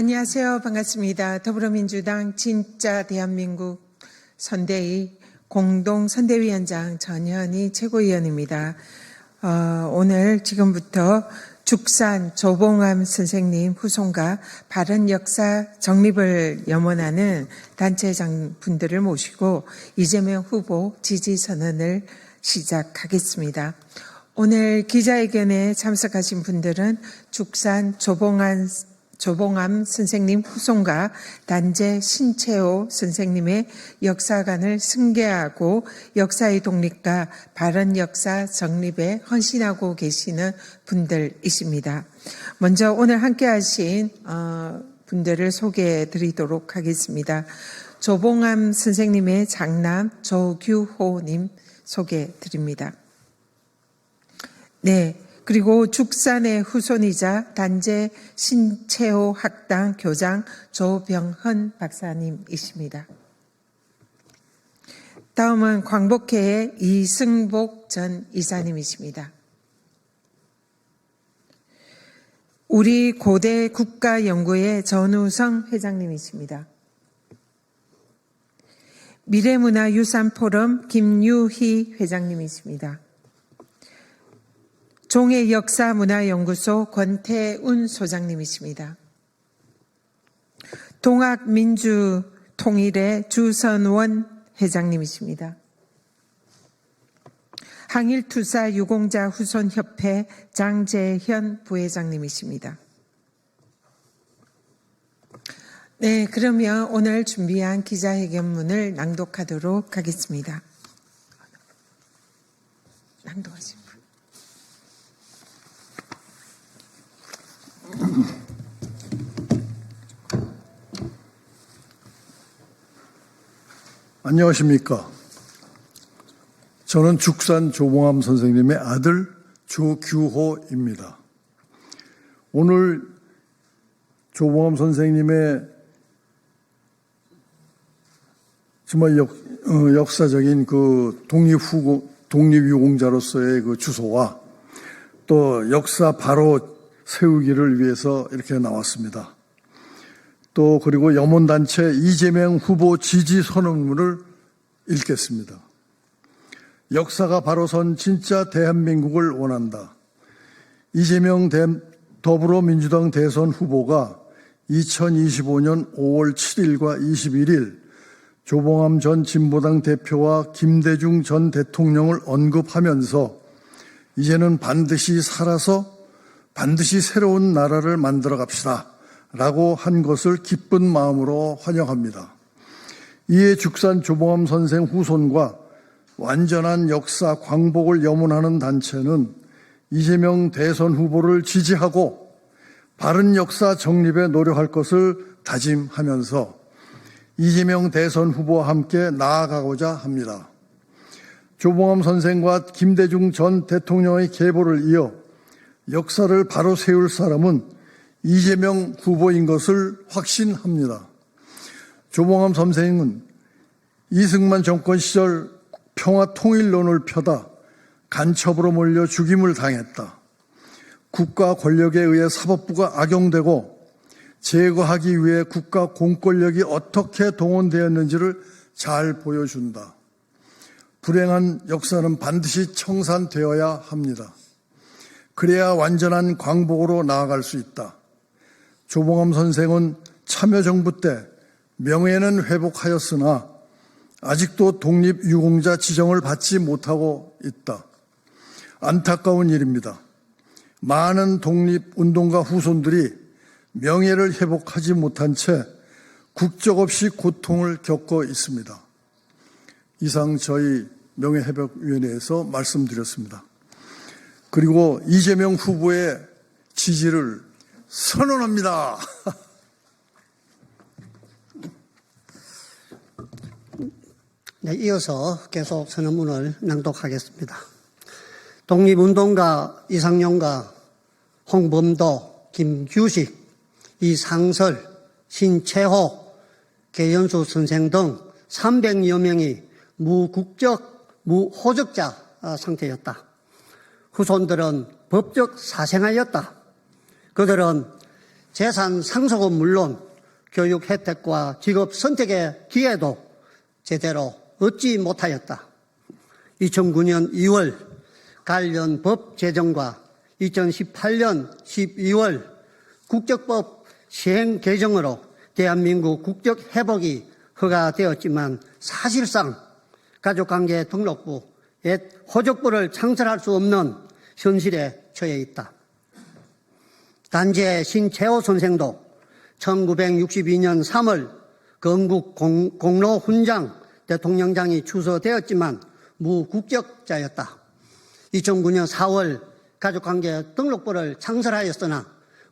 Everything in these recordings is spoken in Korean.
안녕하세요. 반갑습니다. 더불어민주당 진짜 대한민국 선대위 공동선대위원장 전현희 최고위원입니다. 오늘 지금부터 죽산 조봉암 선생님 후손과 바른 역사 정립을 염원하는 단체장 분들을 모시고 이재명 후보 지지 선언을 시작하겠습니다. 오늘 기자회견에 참석하신 분들은 죽산 조봉암 선생님 후손과 단재 신채호 선생님의 역사관을 승계하고 역사의 독립과 바른 역사 정립에 헌신하고 계시는 분들이십니다. 먼저 오늘 함께 하신 분들을 소개해 드리도록 하겠습니다. 조봉암 선생님의 장남 조규호님 소개해 드립니다. 네. 그리고 죽산의 후손이자 단재 신채호 학당 교장 조병헌 박사님이십니다. 다음은 광복회의 이승복 전 이사님이십니다. 우리 고대 국가연구회 전우성 회장님이십니다. 미래문화유산포럼 김유희 회장님이십니다. 종해역사문화연구소 권태운 소장님이십니다. 동학민주통일회 주선원 회장님이십니다. 항일투사유공자 후손협회 장재현 부회장님이십니다. 네, 그러면 오늘 준비한 기자회견문을 낭독하도록 하겠습니다. 낭독하십시오. 안녕하십니까. 저는 죽산 조봉암 선생님의 아들 조규호입니다. 오늘 조봉암 선생님의 정말 역사적인 그 독립유공자로서의 그 주소와 또 역사 바로 세우기를 위해서 이렇게 나왔습니다. 또 그리고 염원단체 이재명 후보 지지 선언문을 읽겠습니다. 역사가 바로 선 진짜 대한민국을 원한다. 이재명 더불어민주당 대선 후보가 2025년 5월 7일과 21일 조봉암 전 진보당 대표와 김대중 전 대통령을 언급하면서 이제는 반드시 살아서 반드시 새로운 나라를 만들어 갑시다 라고 한 것을 기쁜 마음으로 환영합니다. 이에 죽산 조봉암 선생 후손과 완전한 역사 광복을 염원하는 단체는 이재명 대선 후보를 지지하고 바른 역사 정립에 노력할 것을 다짐하면서 이재명 대선 후보와 함께 나아가고자 합니다. 조봉암 선생과 김대중 전 대통령의 계보를 이어 역사를 바로 세울 사람은 이재명 후보인 것을 확신합니다. 조봉암 선생은 이승만 정권 시절 평화통일론을 펴다 간첩으로 몰려 죽임을 당했다. 국가 권력에 의해 사법부가 악용되고 제거하기 위해 국가 공권력이 어떻게 동원되었는지를 잘 보여준다. 불행한 역사는 반드시 청산되어야 합니다. 그래야 완전한 광복으로 나아갈 수 있다. 조봉암 선생은 참여정부 때 명예는 회복하였으나 아직도 독립유공자 지정을 받지 못하고 있다. 안타까운 일입니다. 많은 독립운동가 후손들이 명예를 회복하지 못한 채 국적 없이 고통을 겪고 있습니다. 이상 저희 명예회복위원회에서 말씀드렸습니다. 그리고 이재명 후보의 지지를 선언합니다. 네, 이어서 계속 선언문을 낭독하겠습니다. 독립운동가 이상용과 홍범도, 김규식, 이상설, 신채호, 계연수 선생 등 300여 명이 무국적, 무호적자 후손들은 법적 사생아였다. 그들은 재산 상속은 물론 교육 혜택과 직업 선택의 기회도 제대로 얻지 못하였다. 2009년 2월 관련 법 제정과 2018년 12월 국적법 시행 개정으로 대한민국 국적 회복이 허가되었지만 사실상 가족관계 등록부, 옛 호적부를 창설할 수 없는 현실에 처해 있다. 단지의 신채호 선생도 1962년 3월 건국 공로훈장 대통령장이 추서되었지만 무국적자였다. 2009년 4월 가족관계 등록부를 창설하였으나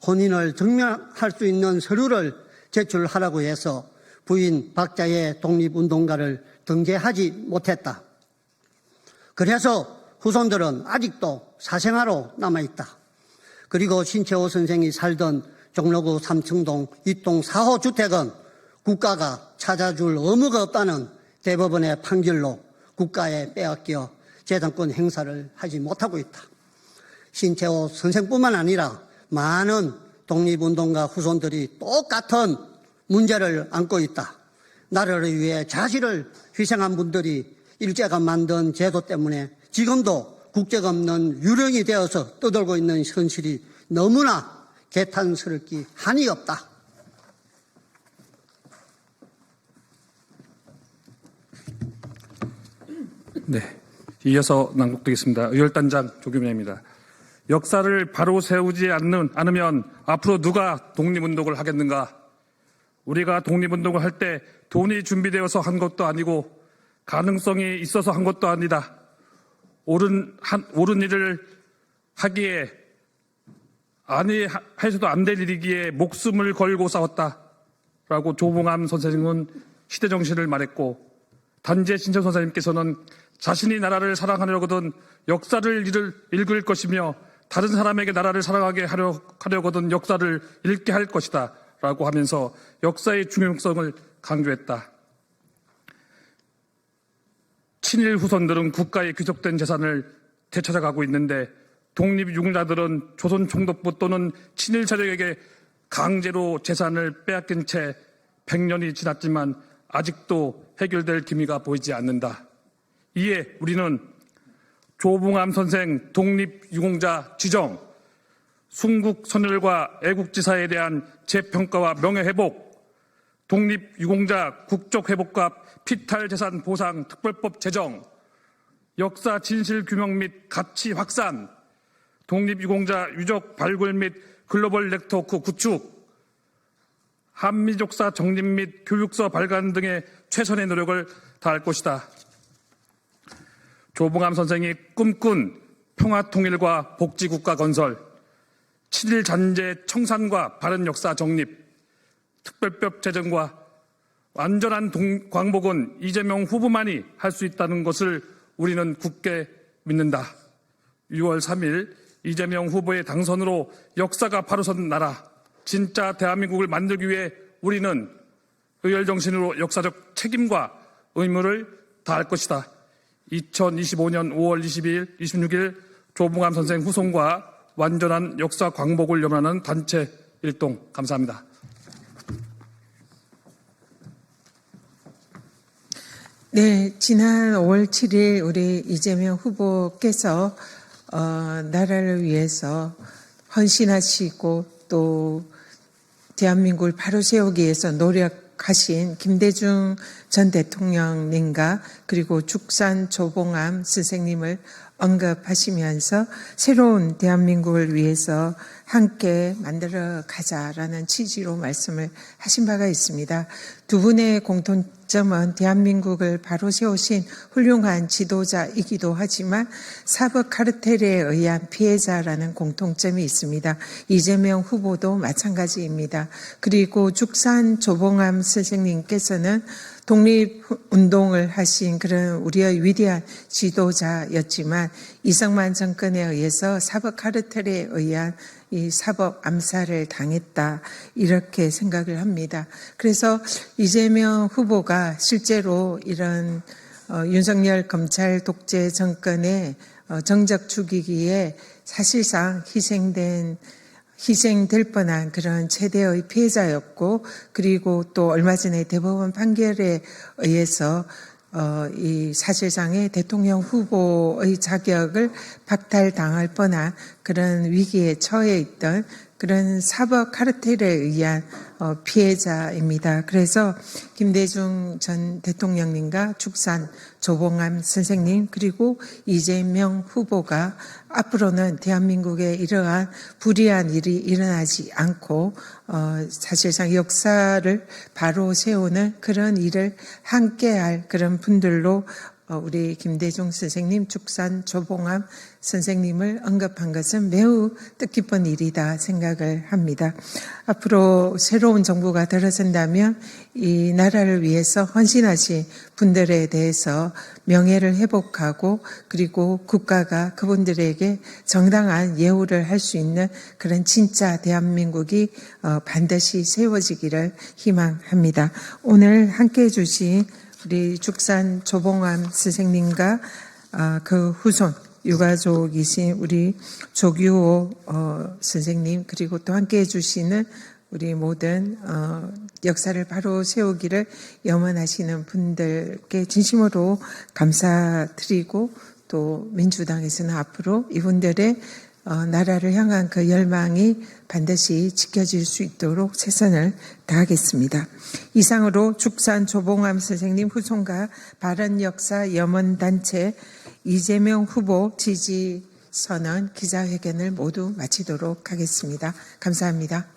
혼인을 증명할 수 있는 서류를 제출하라고 해서 부인 박자의 독립운동가를 등재하지 못했다. 그래서 후손들은 아직도 사생아로 남아있다. 그리고 신채호 선생이 살던 종로구 3층동 2동 4호 주택은 국가가 찾아줄 의무가 없다는 대법원의 판결로 국가에 빼앗겨 재산권 행사를 하지 못하고 있다. 신채호 선생뿐만 아니라 많은 독립운동가 후손들이 똑같은 문제를 안고 있다. 나라를 위해 자신을 희생한 분들이 일제가 만든 제도 때문에 지금도 국적 없는 유령이 되어서 떠돌고 있는 현실이 너무나 개탄스럽기 한이 없다. 네, 이어서 낭독되겠습니다. 의열단장 조규민입니다. 역사를 바로 세우지 않으면 앞으로 누가 독립운동을 하겠는가? 우리가 독립운동을 할 때 돈이 준비되어서 한 것도 아니고 가능성이 있어서 한 것도 아니다. 옳은 일을 하기에 아니 해서도 안 될 일이기에 목숨을 걸고 싸웠다라고 조봉암 선생님은 시대정신을 말했고, 단재 신청 선생님께서는 자신이 나라를 사랑하려거든 역사를 읽을 것이며 다른 사람에게 나라를 사랑하게 하려거든 역사를 읽게 할 것이다 라고 하면서 역사의 중요성을 강조했다. 친일 후손들은 국가의 귀속된 재산을 되찾아가고 있는데 독립유공자들은 조선 총독부 또는 친일 세력에게 강제로 재산을 빼앗긴 채 100년이 지났지만 아직도 해결될 기미가 보이지 않는다. 이에 우리는 조봉암 선생 독립유공자 지정, 순국선열과 애국지사에 대한 재평가와 명예회복, 독립유공자 국적회복과 피탈재산 보상 특별법 제정, 역사 진실규명 및 가치 확산, 독립유공자 유적 발굴 및 글로벌 네트워크 구축, 한미족사 정립 및 교육서 발간 등의 최선의 노력을 다할 것이다. 조봉암 선생이 꿈꾼 평화통일과 복지국가 건설, 친일 잔재 청산과 바른 역사 정립, 특별법 제정과 완전한 광복은 이재명 후보만이 할 수 있다는 것을 우리는 굳게 믿는다. 6월 3일 이재명 후보의 당선으로 역사가 바로 선 나라, 진짜 대한민국을 만들기 위해 우리는 의열정신으로 역사적 책임과 의무를 다할 것이다. 2025년 5월 22일, 26일 조봉암 선생 후손과 완전한 역사 광복을 염원하는 단체 일동 감사합니다. 네, 지난 5월 7일 우리 이재명 후보께서 나라를 위해서 헌신하시고 또 대한민국을 바로 세우기 위해서 노력하신 김대중 전 대통령님과 그리고 죽산 조봉암 선생님을 언급하시면서 새로운 대한민국을 위해서 함께 만들어 가자라는 취지로 말씀을 하신 바가 있습니다. 두 분의 공통점은 대한민국을 바로 세우신 훌륭한 지도자이기도 하지만 사법 카르텔에 의한 피해자라는 공통점이 있습니다. 이재명 후보도 마찬가지입니다. 그리고 죽산 조봉암 선생님께서는 독립운동을 하신 그런 우리의 위대한 지도자였지만 이승만 정권에 의해서 사법 카르텔에 의한 이 사법 암살을 당했다 이렇게 생각을 합니다. 그래서 이재명 후보가 실제로 이런 윤석열 검찰 독재 정권의 정적 죽이기에 사실상 희생될 뻔한 그런 최대의 피해자였고, 그리고 또 얼마 전에 대법원 판결에 의해서 이 사실상의 대통령 후보의 자격을 박탈당할 뻔한 그런 위기에 처해 있던 그런 사법 카르텔에 의한 피해자입니다. 그래서 김대중 전 대통령님과 축산 조봉암 선생님 그리고 이재명 후보가 앞으로는 대한민국에 이러한 불의한 일이 일어나지 않고 사실상 역사를 바로 세우는 그런 일을 함께할 그런 분들로 우리 김대중 선생님, 축산 조봉암 선생님을 언급한 것은 매우 뜻깊은 일이다 생각을 합니다. 앞으로 새로운 정부가 들어선다면 이 나라를 위해서 헌신하신 분들에 대해서 명예를 회복하고 그리고 국가가 그분들에게 정당한 예우를 할 수 있는 그런 진짜 대한민국이 반드시 세워지기를 희망합니다. 오늘 함께해 주신 우리 축산 조봉암 선생님과 그 후손 유가족이신 우리 조규호 선생님 그리고 또 함께해 주시는 우리 모든 역사를 바로 세우기를 염원하시는 분들께 진심으로 감사드리고 또 민주당에서는 앞으로 이분들의 나라를 향한 그 열망이 반드시 지켜질 수 있도록 최선을 다하겠습니다. 이상으로 축산 조봉암 선생님 후손과 바른역사 염원단체 이재명 후보 지지 선언 기자회견을 모두 마치도록 하겠습니다. 감사합니다.